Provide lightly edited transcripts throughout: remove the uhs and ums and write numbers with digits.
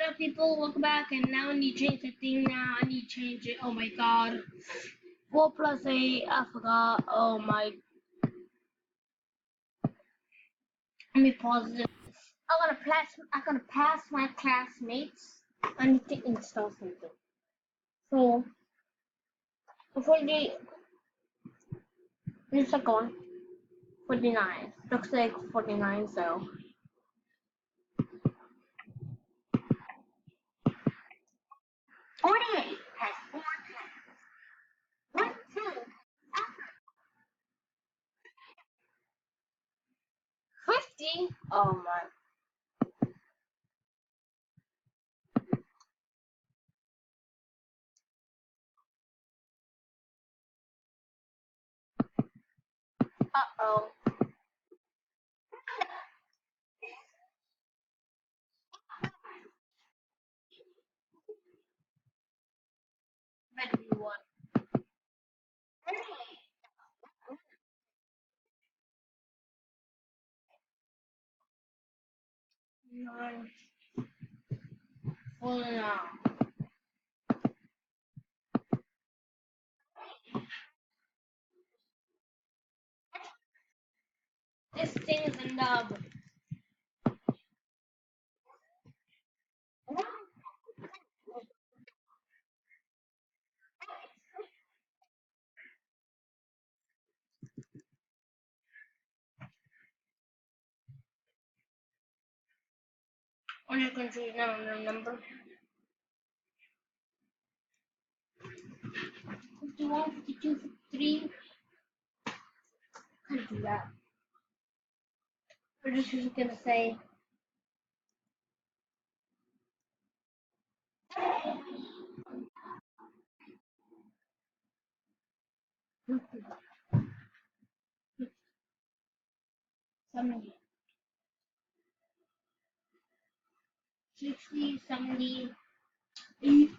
up, people? Welcome back. And now I need to change the thing. Now I need to change it. Oh my god. 4 plus 8. I forgot. Oh my. Let me pause it. I'm gonna pass my classmates. I need to install something. So before the this is going 49. Looks like 49. So 48 has 4 10. 1 2. 50. Oh my. Uh-oh. Better be one. 9. Hold on. This thing is a nub. On your country number. 51, 52, 53. Can't do that. We're just gonna say 70, 60, 70, 80.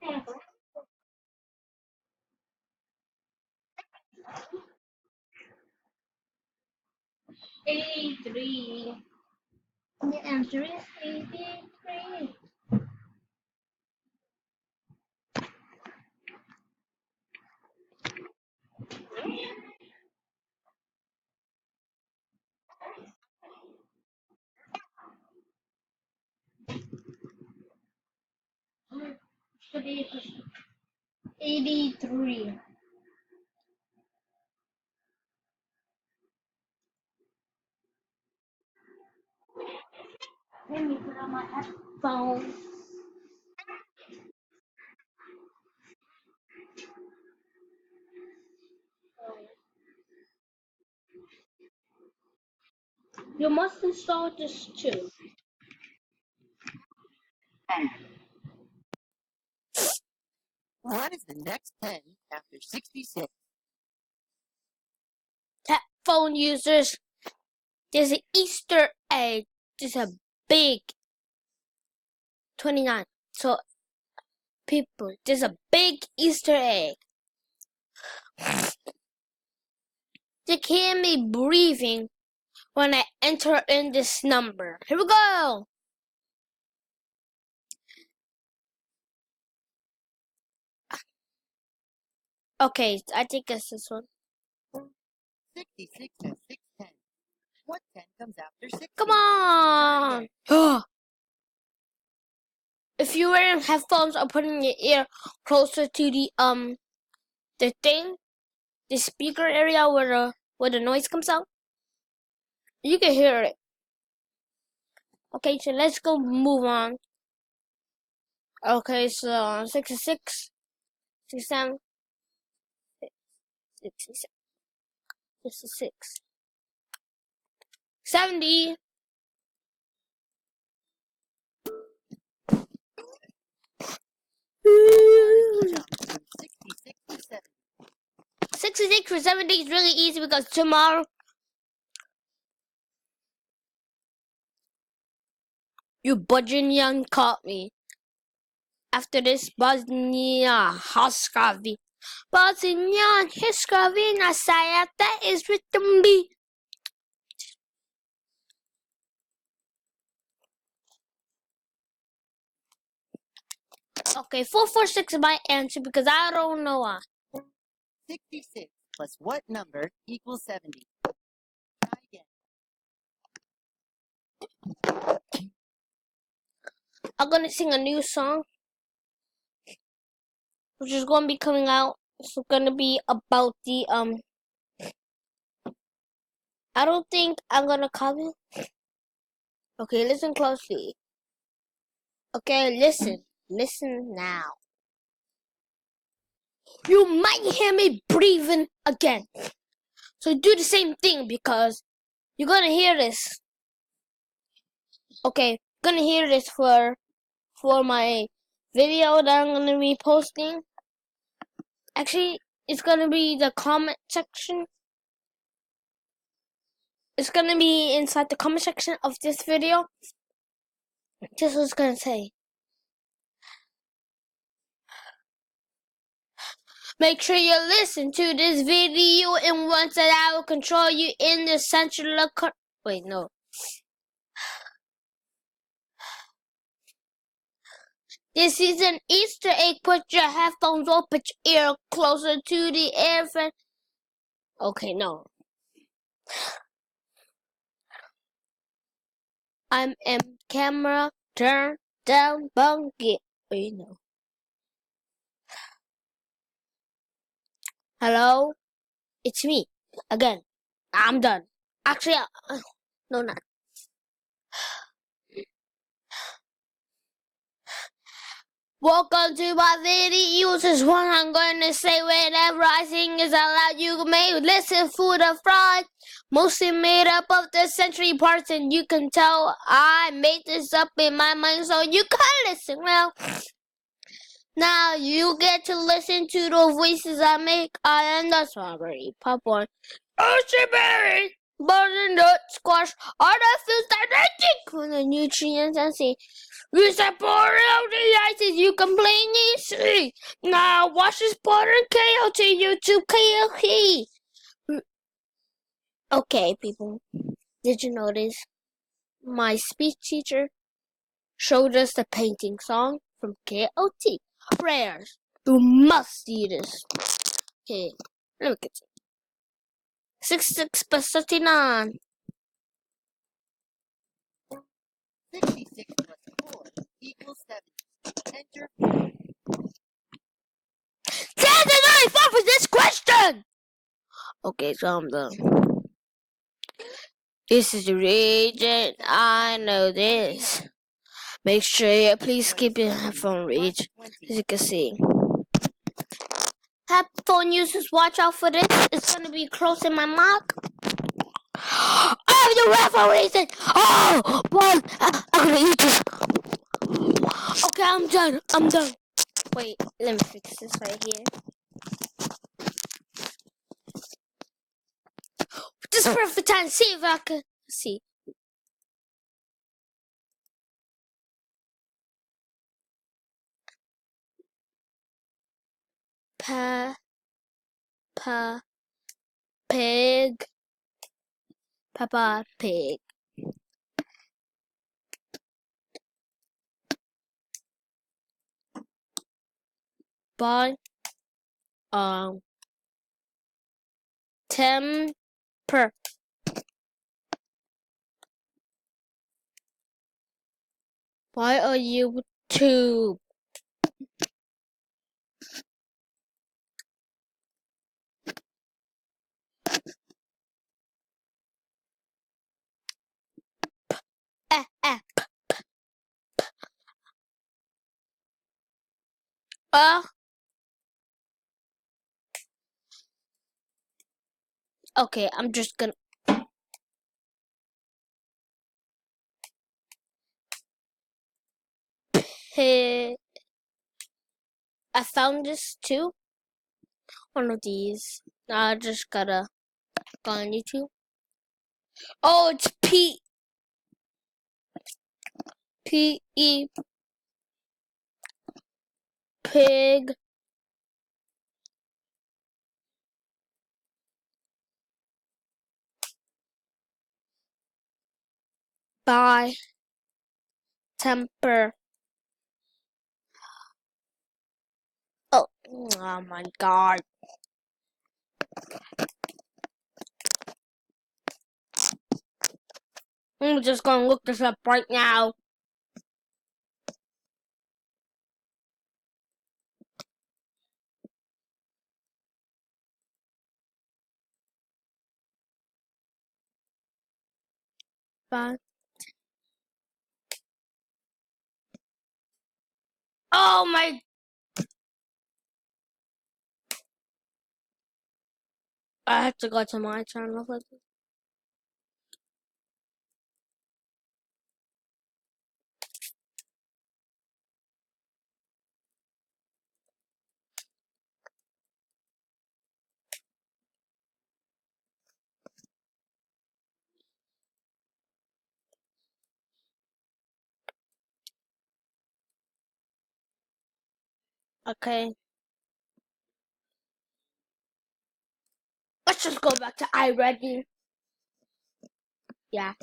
Yeah, 83. The answer is 83. Should be 83. Let me put on my headphones. You must install this too. What is the next 10 after 66? Phone users, there's an Easter egg. There's a big 29. So, people, there's a big Easter egg. They can't be breathing when I enter in this number. Here we go. Okay, I think it's this one. 66 has 6 10. What 10 comes after 60? Come on. If you're wearing headphones or putting your ear closer to the thing, the speaker area where the noise comes out, you can hear it. Okay, so let's go move on. Okay, so 66, 67, 66, 66, 70. Jump to 66 to 70. 66 for 70 is really easy because tomorrow you budging young caught me. After this, Bosnia-Herzegovina. Bosnia-Herzegovina, saya that is written B. Okay, 446 is my answer because I don't know why. 66 plus what number equals 70? Try again. I'm gonna sing a new song, which is gonna be coming out. It's gonna be about the I don't think I'm gonna copy. Okay, listen closely. Okay, listen now. You might hear me breathing again. So do the same thing because you're gonna hear this. Okay, gonna hear this for my video that I'm gonna be posting. Actually, it's gonna be the comment section. It's gonna be inside the comment section of this video. Just what it's gonna say. Make sure you listen to this video, and once that I will control you in the central. Wait, no. This is an Easter egg. Put your headphones on, put your ear closer to the airfan. Okay, no. I'm in camera, turn down, bungie. Wait, no. Hello? It's me. Again. I'm done. Actually, no, not. Welcome to my video. This is what I'm going to say whenever I sing is out loud. You may listen for the fraud. Mostly made up of the century parts, and you can tell I made this up in my mind, so you can listen well. Now you get to listen to the voices I make. I am the strawberry, popcorn, ocean berry, butternut squash, all the foods that I think for the nutrients and see. You support all the ices you completely see. Now watch this part on KOT YouTube KLT. Okay, people, did you notice my speech teacher showed us the painting song from KOT? Prayers. You must see this. Okay, let me get it. 66 plus 39. 66 plus 4 equals 70. Enter. That's another fun for this question! Okay, so I'm done. This is the region. I know this. Make sure you please keep your headphone reach, as you can see. Headphone users, watch out for this. It's gonna be close in my mic. Oh, the headphone reason. Oh, boy, I'm gonna eat this. Okay, I'm done. Wait, let me fix this right here. This is perfect time. See if I can see. Pig. Peppa Pig. By temper. Why are you too? Okay, I'm just gonna. I found this too. One of these. I just gotta go on YouTube. Oh, it's P-E pig. By temper. Oh my god. I'm just gonna look this up right now. By oh my. I have to go to my channel. Okay. Let's just go back to iReady. Yeah.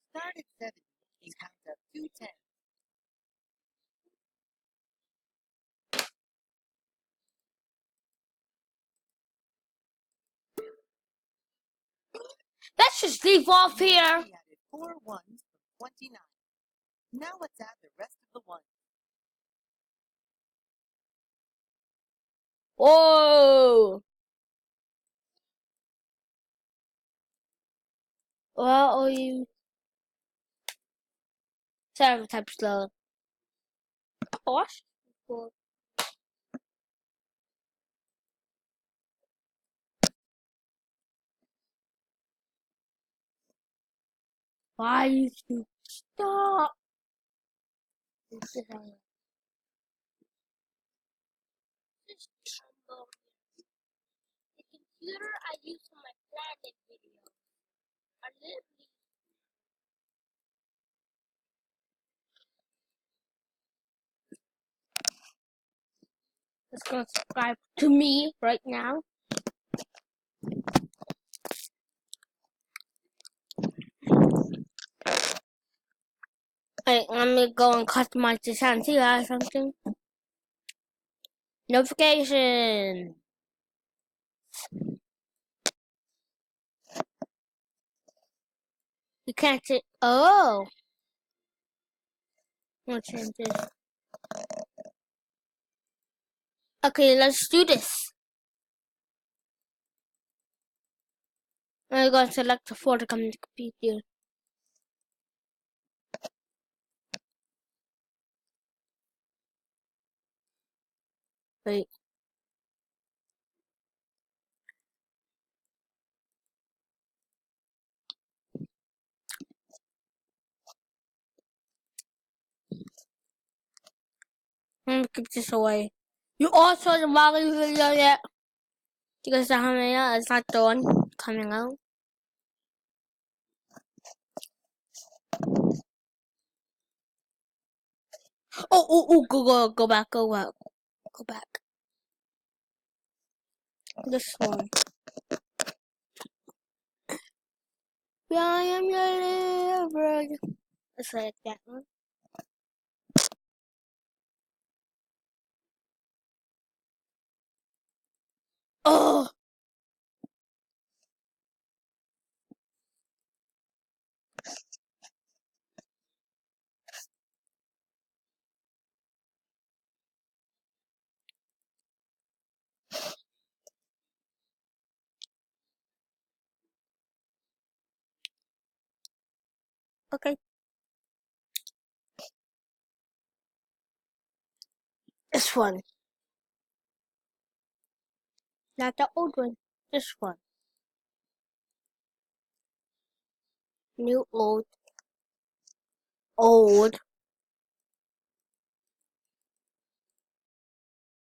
Start at 70 and count up to 10. Let's just leave off here. We added 4 ones from 29. Now let's add the rest of the ones. Whoa. What are you? Sorry, type slow. Gosh. Why you stop? The computer I use for my planet video. I literally. Let's go subscribe to me right now. Hey, let me go and customize the sound. See that or something? Notification. You can't say. Oh. I'm gonna change this. Okay, let's do this. I'm gonna select the folder coming to computer. Wait. I'm gonna keep this away. You also the Mario video yet? Because the Hamaya is not the one coming out. Oh, go back. This one. Yeah, I am your little Let's like that one. Oh! Okay. This one. Not the old one. This one. New, old. Old.